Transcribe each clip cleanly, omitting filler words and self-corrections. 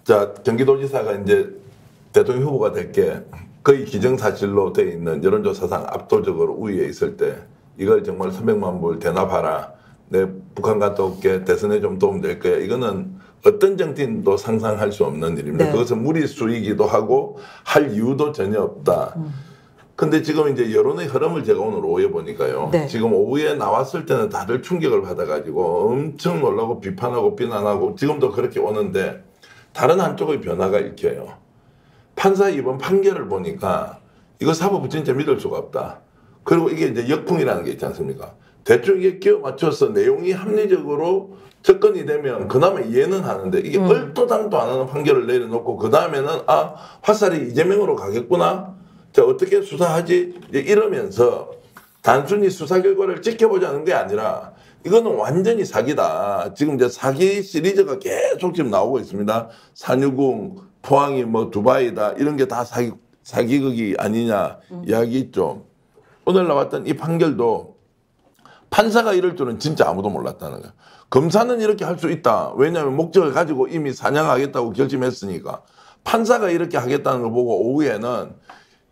자, 경기도지사가 이제 대통령 후보가 될 게 거의 기정사실로 돼 있는 여론조사상 압도적으로 우위에 있을 때 이걸 정말 300만 불 대납하라. 내 북한 갔다 올게. 대선에 좀 도움될 거야. 이거는 어떤 정치인도 상상할 수 없는 일입니다. 네. 그것은 무리수이기도 하고 할 이유도 전혀 없다. 근데 지금 이제 여론의 흐름을 제가 오늘 오후에 보니까요. 네. 지금 오후에 나왔을 때는 다들 충격을 받아가지고 엄청 놀라고 비판하고 비난하고 지금도 그렇게 오는데 다른 한쪽의 변화가 읽혀요. 판사 이번 판결을 보니까 이거 사법부 진짜 믿을 수가 없다. 그리고 이게 이제 역풍이라는 게 있지 않습니까? 대충 이게 끼워 맞춰서 내용이 합리적으로 접근이 되면 그나마 이해는 하는데 이게 얼토당도 안 하는 판결을 내려놓고 그 다음에는 아 화살이 이재명으로 가겠구나. 자 어떻게 수사하지? 이러면서 단순히 수사 결과를 지켜보자는 게 아니라 이거는 완전히 사기다. 지금 이제 사기 시리즈가 계속 지금 나오고 있습니다. 산유궁, 포항이 뭐 두바이다. 이런 게 다 사기극이 아니냐 이야기 있죠. 오늘 나왔던 이 판결도 판사가 이럴 줄은 진짜 아무도 몰랐다는 거예요. 검사는 이렇게 할 수 있다. 왜냐하면 목적을 가지고 이미 사냥하겠다고 결심했으니까. 판사가 이렇게 하겠다는 걸 보고 오후에는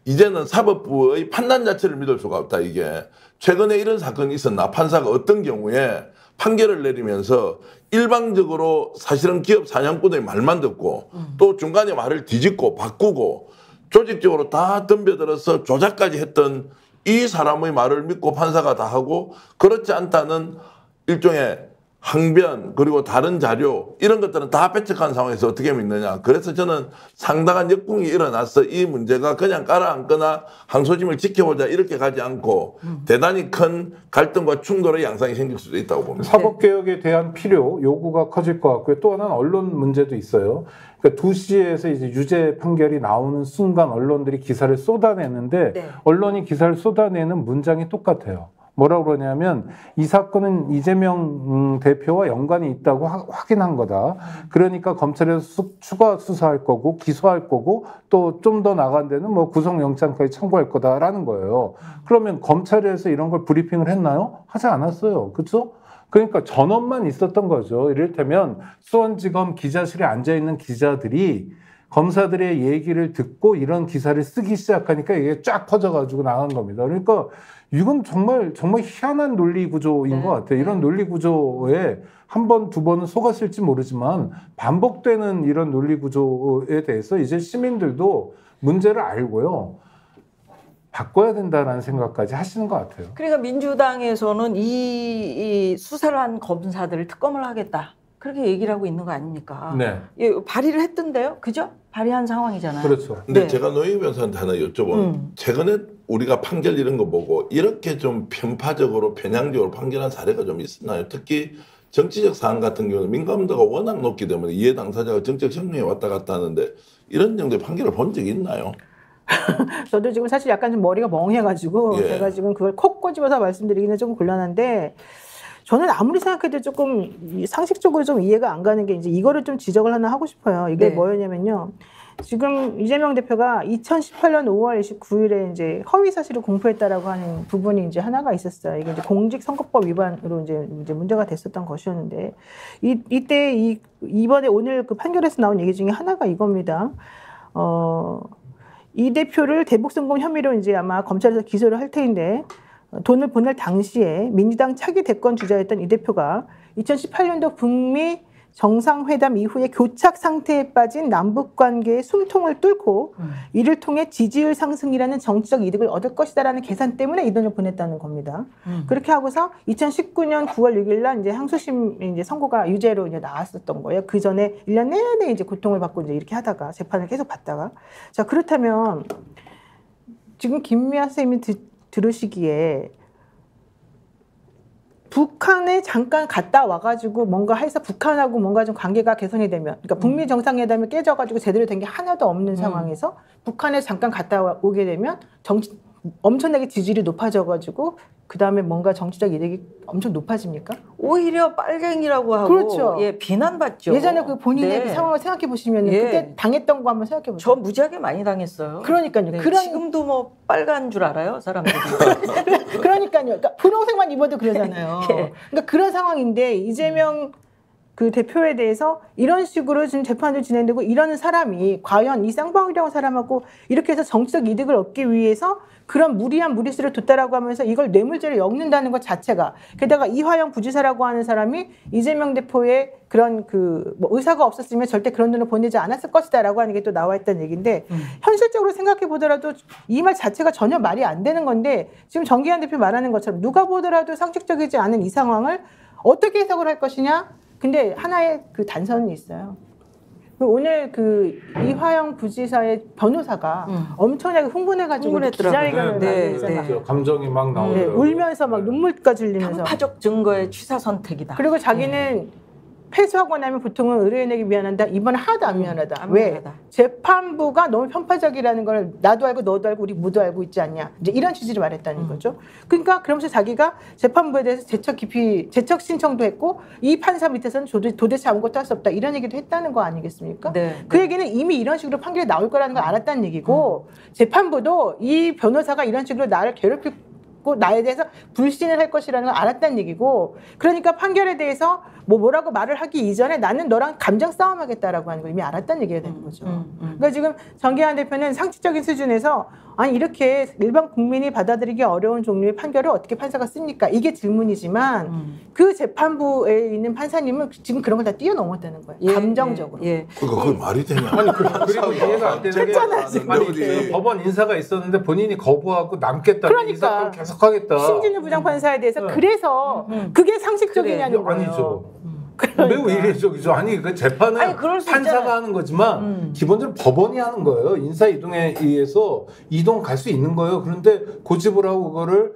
이제는 사법부의 판단 자체를 믿을 수가 없다. 이게 최근에 이런 사건이 있었나? 판사가 어떤 경우에 판결을 내리면서 일방적으로 사실은 기업 사냥꾼의 말만 듣고 또 중간에 말을 뒤집고 바꾸고 조직적으로 다 덤벼들어서 조작까지 했던 이 사람의 말을 믿고 판사가 다 하고 그렇지 않다는 일종의 항변 그리고 다른 자료 이런 것들은 다 배척한 상황에서 어떻게 믿느냐. 그래서 저는 상당한 역풍이 일어나서 이 문제가 그냥 깔아앉거나 항소심을 지켜보자 이렇게 가지 않고 대단히 큰 갈등과 충돌의 양상이 생길 수도 있다고 봅니다. 사법개혁에 대한 필요, 요구가 커질 것 같고요. 또 하나는 언론 문제도 있어요. 그러니까 2시에서 이제 유죄 판결이 나오는 순간 언론들이 기사를 쏟아내는데 네. 언론이 기사를 쏟아내는 문장이 똑같아요. 뭐라고 그러냐면 이 사건은 이재명 대표와 연관이 있다고 확인한 거다. 그러니까 검찰에서 추가 수사할 거고 기소할 거고 또 좀 더 나간 데는 뭐 구속영장까지 청구할 거다라는 거예요. 그러면 검찰에서 이런 걸 브리핑을 했나요? 하지 않았어요. 그렇죠? 그러니까 전원만 있었던 거죠. 이를테면 수원지검 기자실에 앉아있는 기자들이 검사들의 얘기를 듣고 이런 기사를 쓰기 시작하니까 이게 쫙 퍼져가지고 나간 겁니다. 그러니까 이건 정말 희한한 논리 구조인 것 같아요. 이런 논리 구조에 한 번, 두 번은 속았을지 모르지만 반복되는 이런 논리 구조에 대해서 이제 시민들도 문제를 알고요. 바꿔야 된다라는 생각까지 하시는 것 같아요. 그러니까 민주당에서는 이 수사를 한 검사들을 특검을 하겠다. 그렇게 얘기를 하고 있는 거 아닙니까? 네. 예, 발의를 했던데요? 그죠? 발의한 상황이잖아요. 그렇죠. 근데 네. 제가 노영희 변호사한테 하나 여쭤보면 최근에 우리가 판결 이런 거 보고 이렇게 좀 편파적으로 편향적으로 판결한 사례가 좀 있었나요? 특히 정치적 사안 같은 경우는 민감도가 워낙 높기 때문에 이해 당사자가 정책 형량에 왔다 갔다 하는데 이런 정도의 판결을 본 적이 있나요? 저도 지금 사실 약간 좀 머리가 멍해가지고 예. 제가 지금 그걸 콕 꼬집어서 말씀드리기는 좀 곤란한데 저는 아무리 생각해도 조금 상식적으로 좀 이해가 안 가는 게 이제 이거를 좀 지적을 하나 하고 싶어요. 이게 네. 뭐였냐면요. 지금 이재명 대표가 2018년 5월 29일에 이제 허위 사실을 공표했다라고 하는 부분이 이제 하나가 있었어요. 이게 이제 공직선거법 위반으로 이제 문제가 됐었던 것이었는데 이때 이번에 오늘 그 판결에서 나온 얘기 중에 하나가 이겁니다. 이 대표를 대북송금 혐의로 이제 아마 검찰에서 기소를 할 텐데 돈을 보낼 당시에 민주당 차기 대권 주자였던 이 대표가 2018년도 북미 정상회담 이후에 교착 상태에 빠진 남북관계의 숨통을 뚫고 이를 통해 지지율 상승이라는 정치적 이득을 얻을 것이다라는 계산 때문에 이 돈을 보냈다는 겁니다. 그렇게 하고서 2019년 9월 6일 날 이제 항소심 이제 선고가 유죄로 이제 나왔었던 거예요. 그 전에 1년 내내 이제 고통을 받고 이제 이렇게 하다가 재판을 계속 받다가 자 그렇다면 지금 김미아 선생님이 들으시기에 북한에 잠깐 갔다 와가지고 뭔가 해서 북한하고 뭔가 좀 관계가 개선이 되면, 그러니까 북미 정상회담이 깨져가지고 제대로 된 게 하나도 없는 상황에서 북한에 잠깐 갔다 오게 되면 엄청나게 지지율이 높아져가지고 그 다음에 뭔가 정치적 이득이 엄청 높아집니까? 오히려 빨갱이라고 하고 그렇죠. 예, 비난받죠. 예전에 그 본인의 네. 그 상황을 생각해 보시면 예. 그때 당했던 거 한번 생각해 보세요. 저 무지하게 많이 당했어요. 그러니까요. 네, 그런 지금도 뭐 빨간 줄 알아요, 사람들이. 그러니까요. 그러니까 분홍색만 입어도 그러잖아요. 예. 그러니까 그런 상황인데 이재명 그 대표에 대해서 이런 식으로 지금 재판도 진행되고 이러는 사람이 과연 이 쌍방울이라고 사람하고 이렇게 해서 정치적 이득을 얻기 위해서 그런 무리한 무리수를 뒀다라고 하면서 이걸 뇌물죄로 엮는다는 것 자체가, 게다가 이화영 부지사라고 하는 사람이 이재명 대표의 그런 뭐 의사가 없었으면 절대 그런 돈을 보내지 않았을 것이다라고 하는 게 또 나와 있다는 얘기인데, 현실적으로 생각해 보더라도 이 말 자체가 전혀 말이 안 되는 건데, 지금 정기환 대표 말하는 것처럼 누가 보더라도 상식적이지 않은 이 상황을 어떻게 해석을 할 것이냐. 근데 하나의 그 단서는 있어요. 오늘 그 이화영 부지사의 변호사가 엄청나게 흥분해가지고 기자회견을 네. 감정이 막 나오더라고요. 울면서 막 눈물까지 흘리면서 편파적 증거의 취사 선택이다. 그리고 자기는 패소하고 나면 보통은 의뢰인에게 미안하다. 이번에 하나도 안 미안하다. 안 왜? 미안하다. 재판부가 너무 편파적이라는 걸 나도 알고 너도 알고 우리 모두 알고 있지 않냐. 이제 이런 취지로 말했다는 거죠. 그러니까 그러면서 자기가 재판부에 대해서 재척 신청도 했고 이 판사 밑에서는 도대체 아무것도 할 수 없다. 이런 얘기도 했다는 거 아니겠습니까? 네. 그 얘기는 이미 이런 식으로 판결이 나올 거라는 걸 알았다는 얘기고 재판부도 이 변호사가 이런 식으로 나를 괴롭힐 나에 대해서 불신을 할 것이라는 걸 알았다는 얘기고, 그러니까 판결에 대해서 뭐라고 말을 하기 이전에 나는 너랑 감정 싸움하겠다라고 하는 걸 이미 알았다는 얘기가 되는 거죠. 그러니까 지금 정기환 대표는 상식적인 수준에서 아니 이렇게 일반 국민이 받아들이기 어려운 종류의 판결을 어떻게 판사가 씁니까? 이게 질문이지만 그 재판부에 있는 판사님은 지금 그런 걸 다 뛰어넘었다는 거예요. 예, 감정적으로. 예. 그게 말이 되냐? 아니 그리고 이해가 안 되는 게 아니 법원 인사가 있었는데 본인이 거부하고 남겠다. 그러니까. 이 사건 계속하겠다. 신진우 부장판사에 대해서 그래서 그게 상식적이냐는 거예요. 아니죠. 그러니까. 매우 이례적이죠. 아니 그 재판은 아니, 그럴 수 판사가 있잖아요. 하는 거지만 기본적으로 법원이 하는 거예요. 인사 이동에 의해서 이동 갈 수 있는 거예요. 그런데 고집을 하고 그거를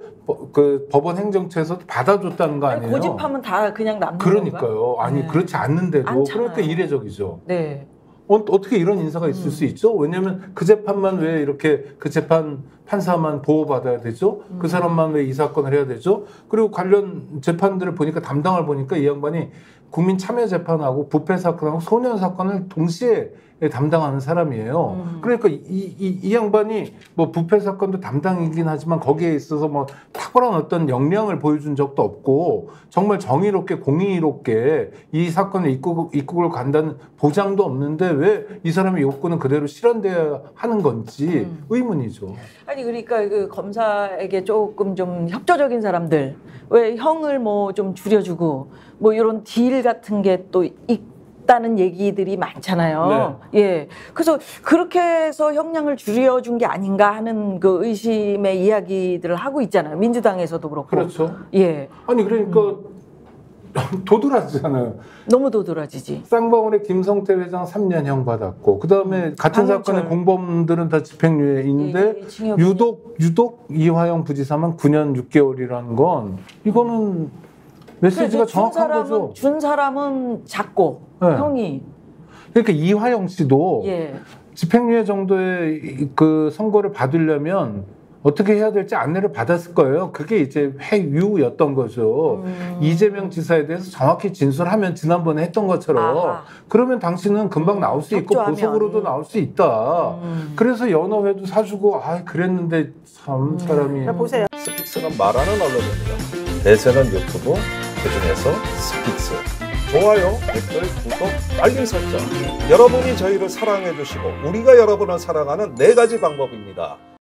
그 법원 행정처에서 받아줬다는 거 아니에요? 고집하면 다 그냥 남는 건가? 그러니까요. 아니 네. 그렇지 않는데도 않잖아요. 그러니까 이례적이죠. 네. 어떻게 이런 인사가 있을 수 있죠? 왜냐하면 그 재판만 왜 이렇게 그 재판 판사만 보호받아야 되죠? 그 사람만 왜 이 사건을 해야 되죠? 그리고 관련 재판들을 보니까 담당을 보니까 이 양반이 국민 참여 재판하고 부패 사건하고 소년 사건을 동시에 담당하는 사람이에요. 그러니까 이 양반이 뭐 부패 사건도 담당이긴 하지만 거기에 있어서 뭐 탁월한 어떤 역량을 보여준 적도 없고 정말 정의롭게 공의롭게 이 사건을 입국을 간다는 보장도 없는데 왜 이 사람의 욕구는 그대로 실현돼야 하는 건지 의문이죠. 아니 그러니까 그 검사에게 조금 좀 협조적인 사람들, 왜 형을 뭐 좀 줄여주고 뭐 이런 딜 같은 게 또 있다는 얘기들이 많잖아요. 네. 예. 그래서 그렇게 해서 형량을 줄여준 게 아닌가 하는 그 의심의 이야기들을 하고 있잖아요. 민주당에서도 그렇고. 그렇죠. 예. 아니 그러니까 도드라지잖아요. 너무 도드라지지. 쌍방울의 김성태 회장 3년형 받았고 그 다음에 같은 강은철. 사건의 공범들은 다 집행유예 있는데 예, 징역 유독 이화영 부지사만 9년 6개월이라는 건 이거는 메시지가 정확한 거죠. 준 사람은 작고 네. 형이 그러니까 이화영 씨도 예. 집행유예 정도의 그 선고를 받으려면 어떻게 해야 될지 안내를 받았을 거예요. 그게 이제 회유였던 거죠. 이재명 지사에 대해서 정확히 진술하면 지난번에 했던 것처럼 아하. 그러면 당신은 금방 나올 수 있고 협조하면. 보석으로도 나올 수 있다. 그래서 연어회도 사주고 그랬는데 참 사람이 자, 보세요. 스픽스가 말하는 언론입니다. 대세는 유튜브, 그중에서 스픽스. 좋아요, 댓글, 구독, 알림 설정. 여러분이 저희를 사랑해 주시고 우리가 여러분을 사랑하는 4가지 방법입니다.